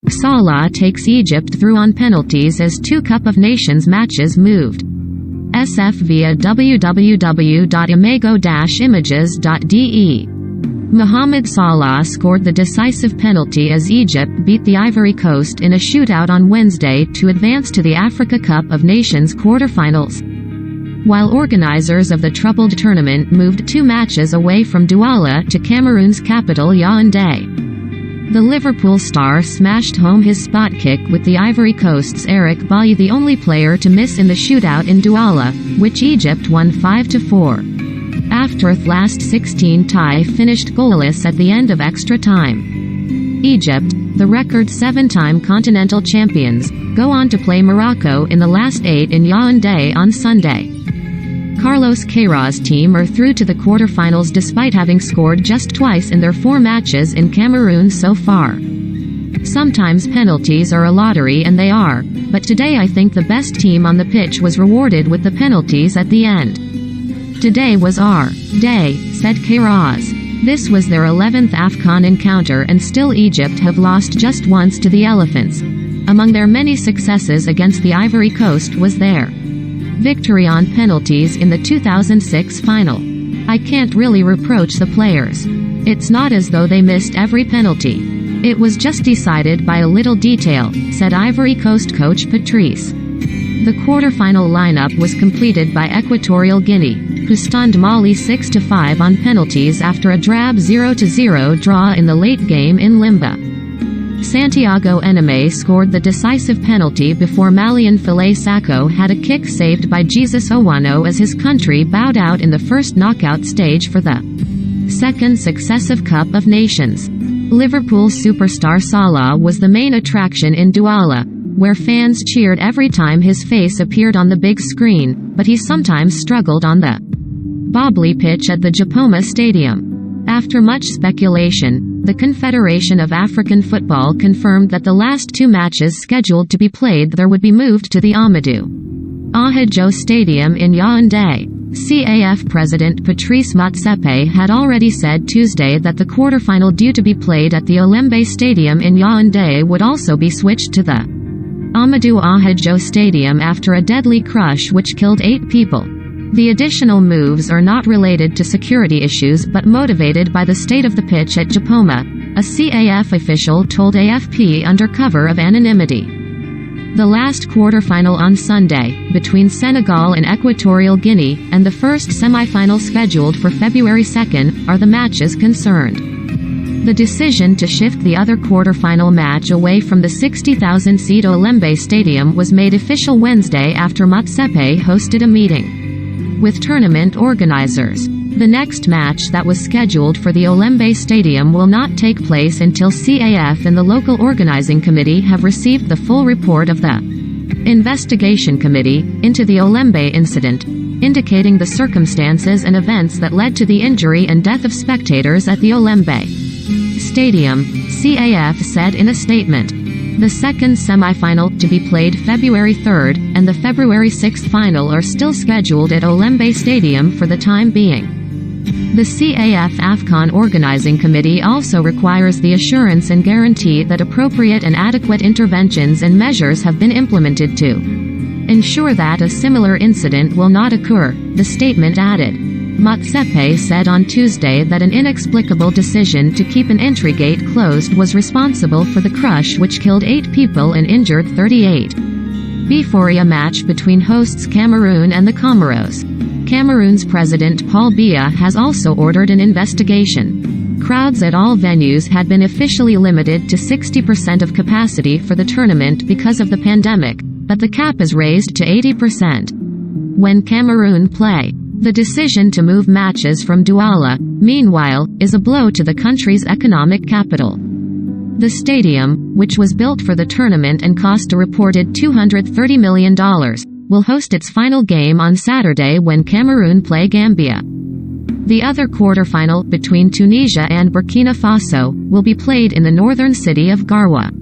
Salah takes Egypt through on penalties as 2 Cup of Nations matches moved. SF via www.imago-images.de. Mohamed Salah scored the decisive penalty as Egypt beat the Ivory Coast in a shootout on Wednesday to advance to the Africa Cup of Nations quarterfinals. While organizers of the troubled tournament moved 2 matches away from Douala to Cameroon's capital Yaoundé. The Liverpool star smashed home his spot kick with the Ivory Coast's Eric Bailly the only player to miss in the shootout in Douala, which Egypt won 5-4. After the last 16 tie finished goalless at the end of extra time. Egypt, the record 7-time continental champions, go on to play Morocco in the last 8 in Yaoundé on Sunday. Carlos Queiroz' team are through to the quarterfinals despite having scored just twice in their 4 matches in Cameroon so far. Sometimes penalties are a lottery, and they are, but today I think the best team on the pitch was rewarded with the penalties at the end. Today was our day, said Queiroz. This was their 11th AFCON encounter, and still Egypt have lost just once to the Elephants. Among their many successes against the Ivory Coast was their victory on penalties in the 2006 final. I can't really reproach the players. It's not as though they missed every penalty. It was just decided by a little detail, said Ivory Coast coach Patrice. The quarterfinal lineup was completed by Equatorial Guinea, who stunned Mali 6-5 on penalties after a drab 0-0 draw in the late game in Limba. Santiago Eneme scored the decisive penalty before Malian File Sako had a kick saved by Jesus Owano as his country bowed out in the first knockout stage for the 2nd successive Cup of Nations. Liverpool superstar Salah was the main attraction in Douala, where fans cheered every time his face appeared on the big screen, but he sometimes struggled on the bobbly pitch at the Japoma Stadium. After much speculation, the Confederation of African Football confirmed that the last 2 matches scheduled to be played there would be moved to the Amadou Ahidjo Stadium in Yaoundé. CAF President Patrice Motsepe had already said Tuesday that the quarterfinal due to be played at the Olembe Stadium in Yaoundé would also be switched to the Amadou Ahidjo Stadium after a deadly crush which killed 8 people. The additional moves are not related to security issues but motivated by the state of the pitch at Japoma, a CAF official told AFP under cover of anonymity. The last quarterfinal on Sunday, between Senegal and Equatorial Guinea, and the first semi-final scheduled for February 2, are the matches concerned. The decision to shift the other quarterfinal match away from the 60,000-seat Olembe Stadium was made official Wednesday after Motsepe hosted a meeting with tournament organizers. The next match that was scheduled for the Olembe Stadium will not take place until CAF and the local organizing committee have received the full report of the investigation committee into the Olembe incident, indicating the circumstances and events that led to the injury and death of spectators at the Olembe Stadium, CAF said in a statement. The 2nd semi-final, to be played February 3, and the February 6 final are still scheduled at Olembe Stadium for the time being. The CAF AFCON Organizing Committee also requires the assurance and guarantee that appropriate and adequate interventions and measures have been implemented to ensure that a similar incident will not occur, the statement added. Motsepe said on Tuesday that an inexplicable decision to keep an entry gate closed was responsible for the crush which killed 8 people and injured 38. Before a match between hosts Cameroon and the Comoros. Cameroon's President Paul Biya has also ordered an investigation. Crowds at all venues had been officially limited to 60% of capacity for the tournament because of the pandemic, but the cap is raised to 80% when Cameroon play. The decision to move matches from Douala, meanwhile, is a blow to the country's economic capital. The stadium, which was built for the tournament and cost a reported $230 million, will host its final game on Saturday when Cameroon play Gambia. The other quarterfinal, between Tunisia and Burkina Faso, will be played in the northern city of Garoua.